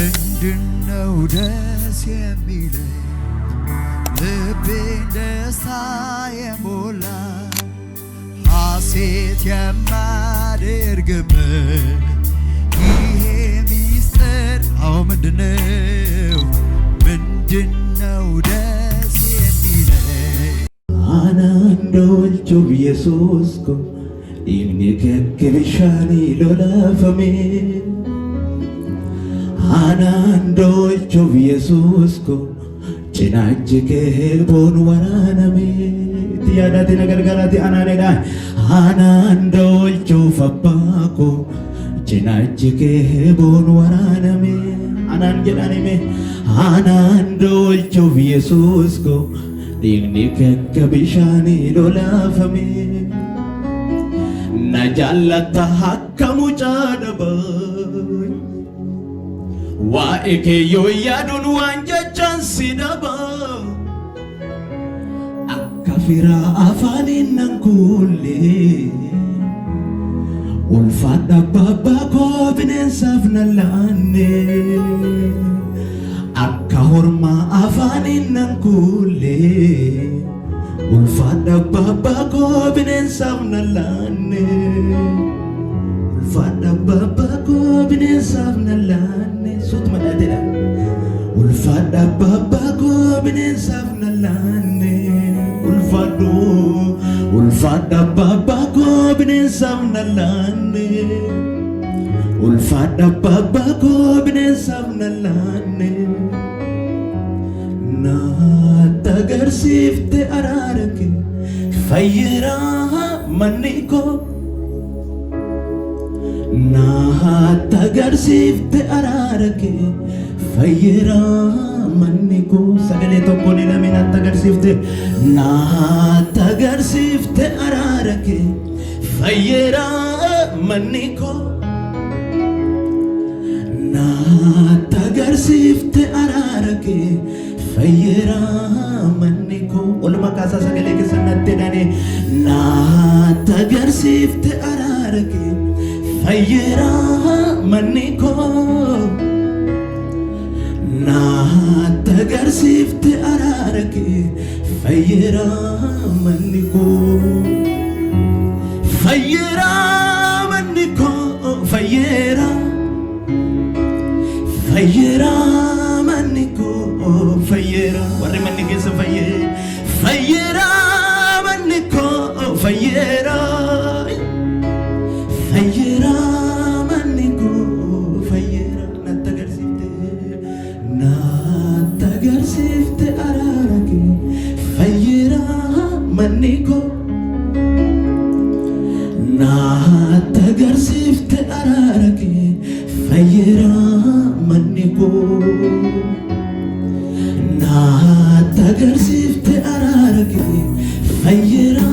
ምንድነው ደስ የሚለኝ ልቤን ደስታ የሞላ ሐሴት የማደርግበት ይሄ ሚስጥር ምንድነው ደስ የሚለኝ አናንዶልቹ ኢየሱስ ኮ ኢምኒ ከከብሻኒ ሎላፈሜ አናንዶልቹ ኢየሱስ ኮ ጭናጅከ ቦን ወራነሜ ያዳቲ ነገር ጋራቲ አናኔዳ አናንዶልቹ ፈባኮ ጭናጅከ ቦን ወራነሜ አናን ጀዳኔሜ አናንዶልቹ ኢየሱስ ኮ ኢምኒ ከከብሻኒ ሎላፈሜ najalata hakkamu chadabay waike yo yadun wanjachan sidaba akafira afanin nankulle ulfada baba ko binensaf nalane akahorma afanin nankulle ulfada baba ko binensaf nalane ulfada baba ko binensaf nalane sut madadela ulfada baba ko binensaf nalane ulfada baba ko binensaf nalane ulfada baba ko binensaf nalane na tagarsiifte araarake fayyiraa manniko na tagarsiifte araarake fayyiraa manniko sagalee tokko ni lamina tagarsiifte na tagarsiifte araarake fayyiraa manniko na tagarsiifte araarake fayyira manniko olma kaasa sagalee keessatti dane na tagarsiifte araarake fayyira manniko na tagarsiifte araarake fayyira manniko fayyira manniko fayyira manniko fayyira warri manni keessa fayyira manniko fayyira manniko fayyira nattagarsiifte araarake fayyira manniko nattagarsiifte araarake fayyira manniko tagarsiifte araarake fayyira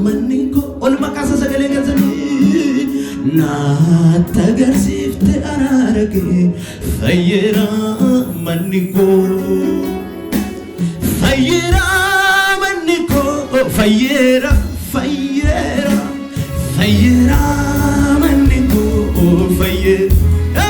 manniko olma kaasa sagalee keessatti na tagarsiifte araarake fayyira manniko manniko fayyira manniko fayyira fayyira manniko fayyira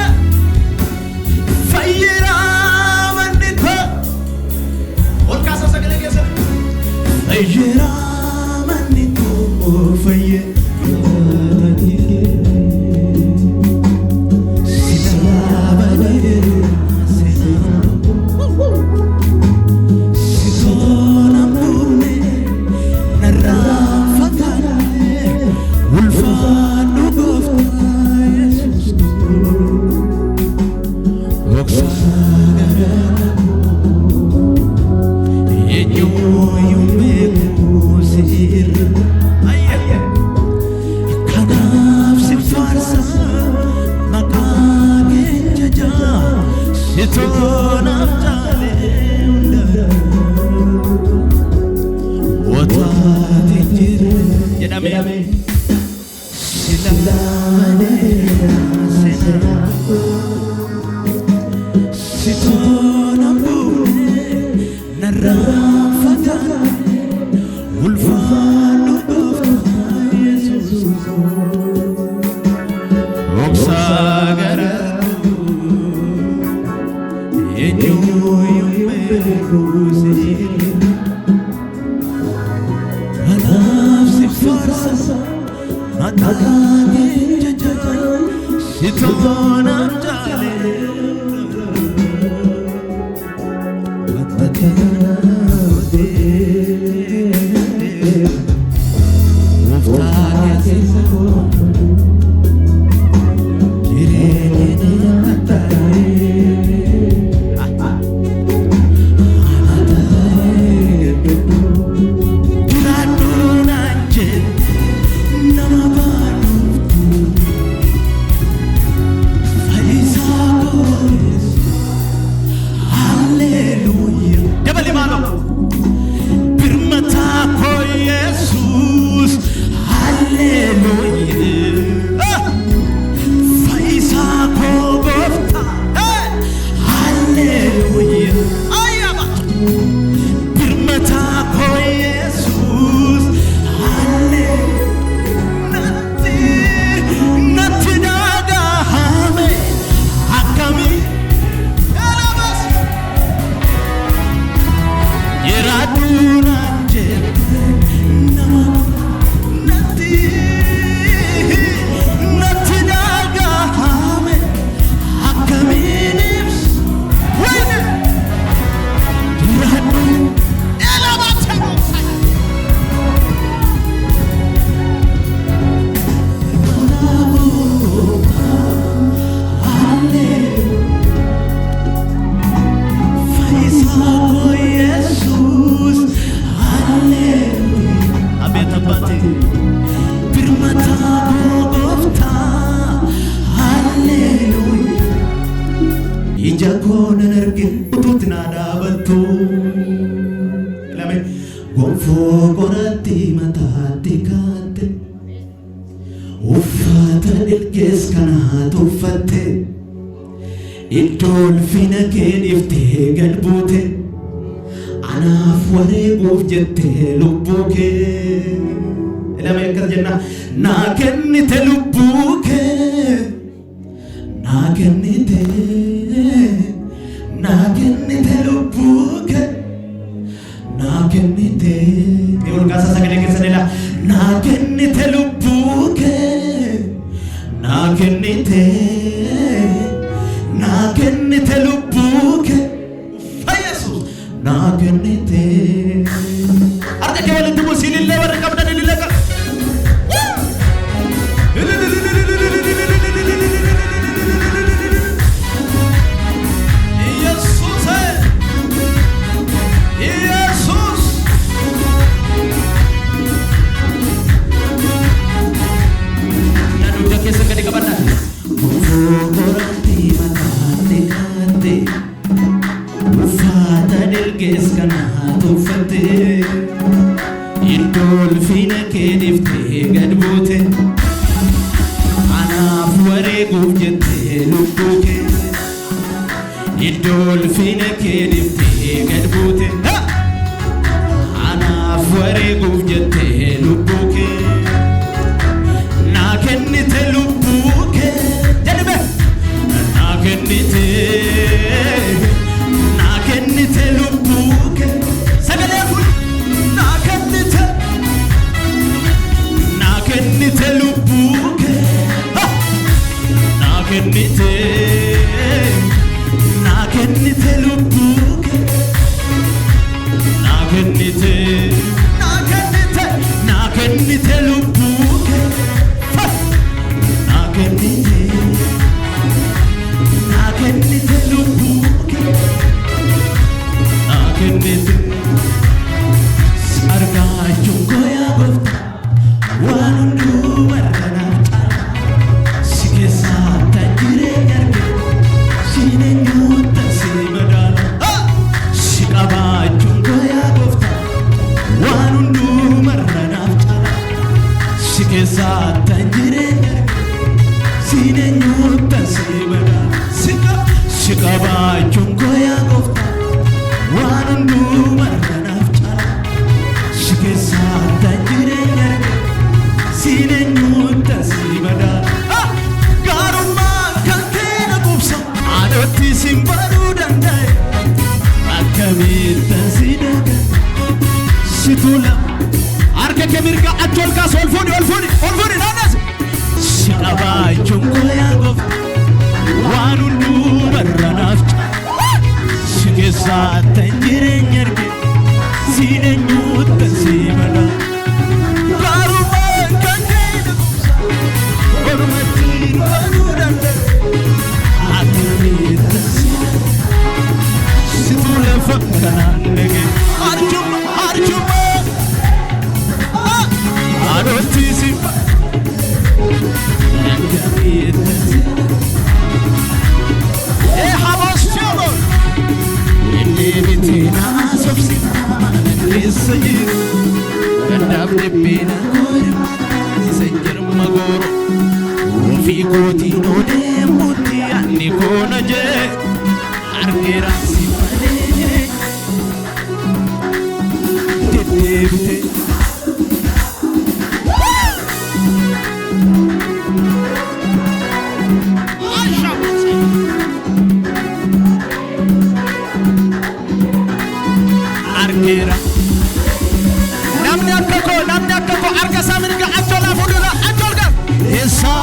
Idolfina kedifte galbute anaf wareeguuf jettee lubbuu kee ilama akkas jenna naa kennite lubbuu kee naa kennite lubbuu kee naa kennite ol kaasa sagalee keessa dheela naa kennite lubbuu kee naa kennite Nagenite lubuke Fayesus Nagenite Arde ke wale tumo silille warre kabda dililaka Jesus Jesus Nanu dake sekali kabda Ufata dilgees kana tuffate Idolfina kedifte gadbute Anaaf wareeguuf jettee lubbuu kee Idolfina kedifte gadbute Anaaf wareeguuf jettee lubbuu kee naa kennite lubbuu kee jedhime naa kennite lubuke sagale kun naa kennite lubuke naa kennite lubuke naa kennite lubuke naa kennite lubuke Kennite Sarga Jungoya Gofta Wanundu Marganata Sikesa Tajire Yarge Sine Nyuta Sibadala Sikaba Jungoya Gofta Wanundu Marganata Sikesa Tajire Yarge Sine Nyuta Sibadala Sikaba Jungoya Gofta Wanundu marganafta Shikesa tajire yarge Sine nyuta sibada Garuma kankena gubsa Adot Adooti simbaruu danda'e akkamitti sidaga situla harka kee mirga achi ol kaas ol fuudhi naannas si qabaachuun koyaa gooftaa waan hunduu baranaaf si keessaa ta'e jireenya arge siin eenyuutta si mala gaarummaan kan keenya ormatti baruu danda'e akkamitti si tuulafa kanaan dhage arjuma adooti simba akkamitti habos chamo Eleviti naasofsi Nisayi Gandafne pina kore Senjer magoro Ofi koti no demuti Ani kona je Argera simane Tetebite namni akkako arga samirga achola fudura acholga esa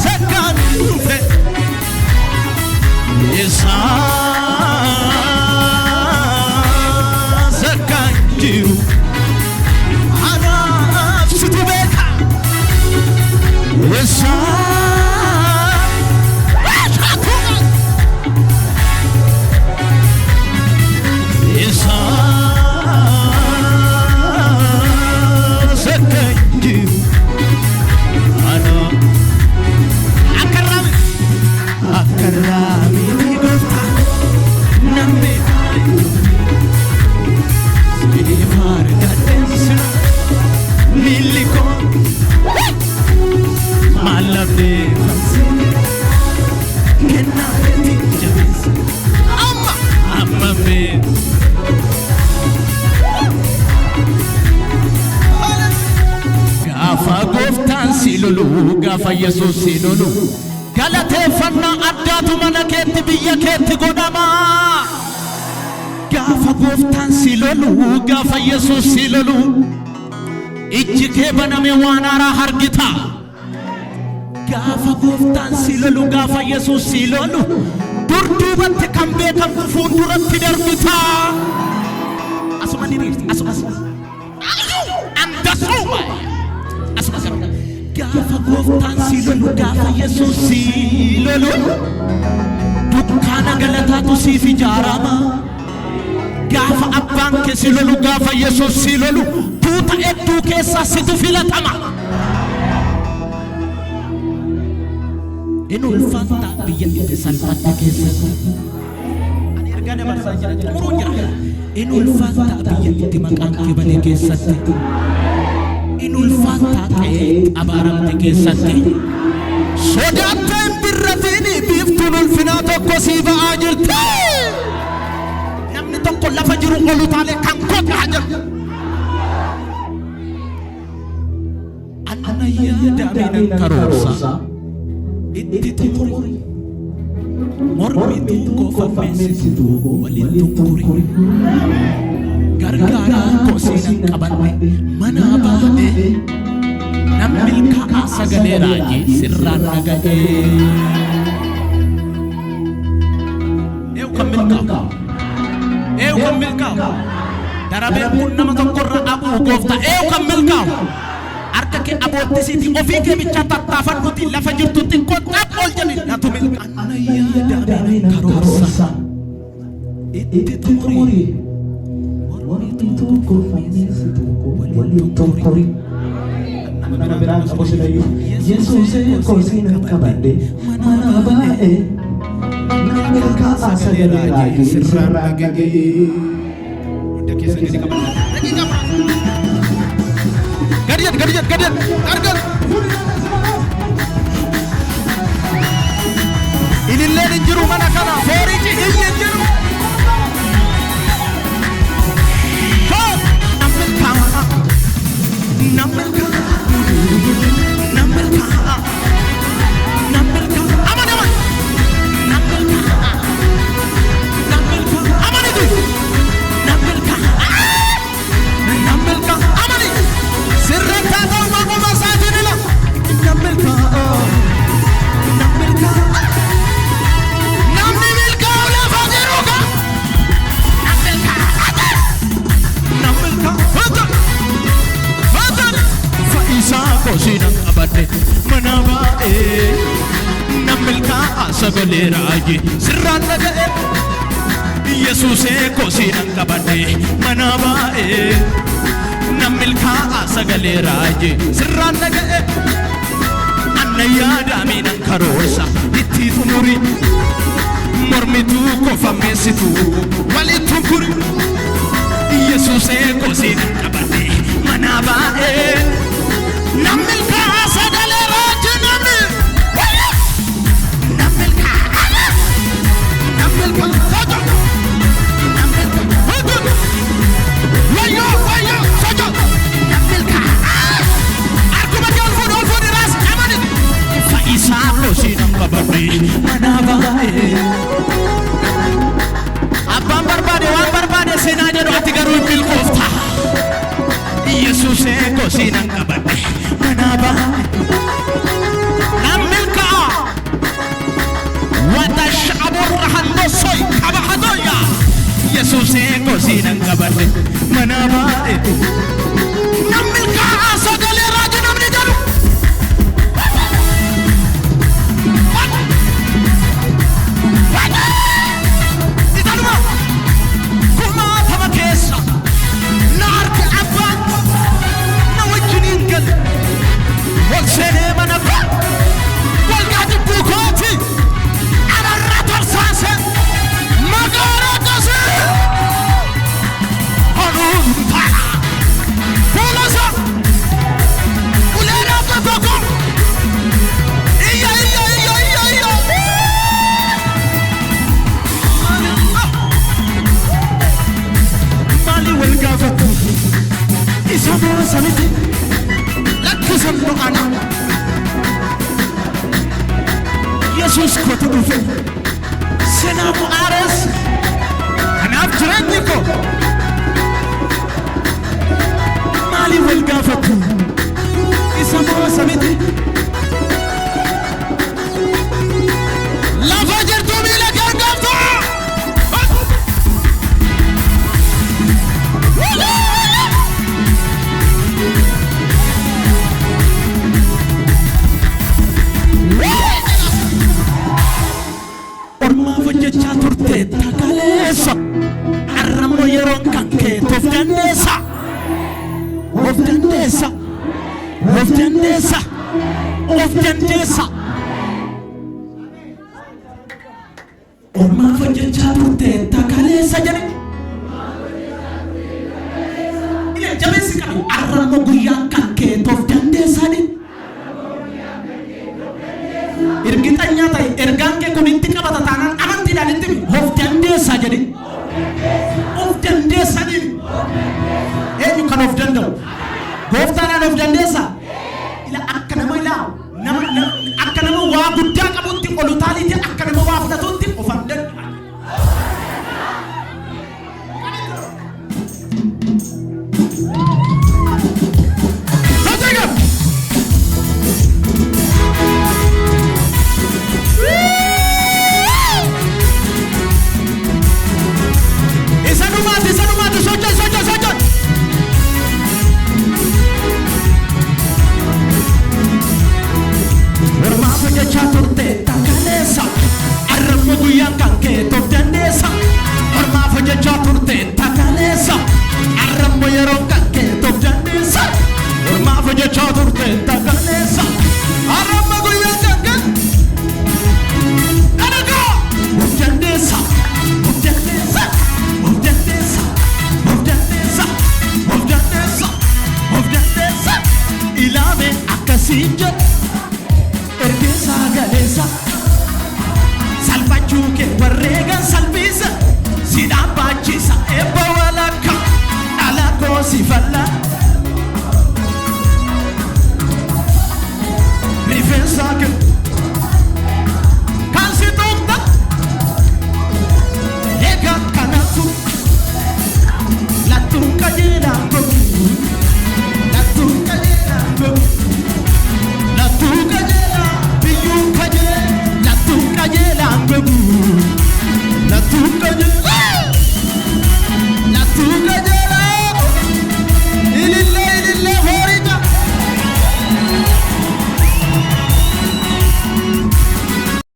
sekan fe esa sekan jiru ana situbeka esa Gafa Yesus silolu galate fanna addatu malaketti biyya ketti godama gafa goftan silolu gafa Yesus silolu ijji kee baname waan haaraa hargita gafa goftan silolu gafa Yesus silolu durduubatti kan beekamu fuulduratti darbita asuma diriirti asuma andasuma gafa goftan silolu gafa Yesus silolu dukkana galataatu siif ijaarama gafa abbaan kee silolu gafa Yesus silolu tuuta hedduu keessa situ filatama in ulfaata biyya itti salphatte keessatti ani ergaa dabarsaa jira xumuruu jira in ulfaata biyya itti maqaan kee bade keessatti in ulfaata ta'e abaaramte keessatti sodaatteen birratiin biiftuun ulfinaa tokko sii ba'aa jirti namni tokko lafa jiru olu taale kan kodhaa jiru anna yaadameen karoorsa itti tumuri mormituu koofammeessituu waliin tukkuri gargaaraa kosiinan qabanne manaa baane namni milkaa'aa sagalee raajii sirraan dhaga'ee eewu kan milkaa'u darabeen kun nama tokkorra abuu goofta eewu kan milkaa'u harka kee aboottisiiti ofii kee bicha tattaafadhuuti lafa jirtu xiqqoo xaap ol jedhi natu milkaa'u anna yaadameen karoorsa itti tumuri mormituu koofammeessituu waliin tukkuri mana biraan qabu silayyuu Yesuus kosiinan qabadhe mana baa'e namni milkaa'aa sagalee raajii sirraan dhaga'ee hunda keessa gadi qabadha gadiyan argan ililleen hin jiru mana kana foorichi hin jiru namni sagalee raajii sirraan dhaga'e Yesuusee kosiinan qabadhe mana baa'ee nan milkaa'a sagalee raajii sirraan dhaga'e anna yaadamiinan karoorsa itti xumuri mormituu kofammeessituu walitti kuri Yesuusee kosiinan qabadhe mana baa'ee nan milkaa'a sagalee raajii nan milkaa'a Abbaan barbaade waan barbaade seenaa jedhu ati garuu hin milkoofta Yesuusee kosiinan qabadhe mana baa'ee nan milkaa'a watashaburra handosoy kabahadoya Yesuusee kosiinan qabadhe mana baa'ee nan milkaa'a sagalee raajii namni jedhu Yesus kotu dhufe seenaa bu'aares kanaaf jireenyi koo maaliif wal gaafatu isa moosa miti lafa jirtu miila kee gaaftu Jecha turte takaleessa arramo yeroon kan kee of dandeessa of dandeessa of dandeessa of dandeessa ormaaf jecha turte takaleessa jedhe ile jabeessi qabu arramo guyyaa kan kee of dandeessa jedhe irgitanya ta'e ergaan kee kun itti qabata taanaan amantiidhaan itti of dandeessa jedhe of dandeessa jedhe eenyu kan of danda'u gooftaadhaan of dandeessa ila akka nama akka nama waa guddaa qabutti ol utaaliiti akka nama waa fudhatutti of danda'u Salvachuke warregan salvisa sida bachisa eba walaka ala kosi falla rifensa ke kansi dokta ega kanatu la tunka jela go la tunka jela go la tunka jela biyu kaje la tunka jela go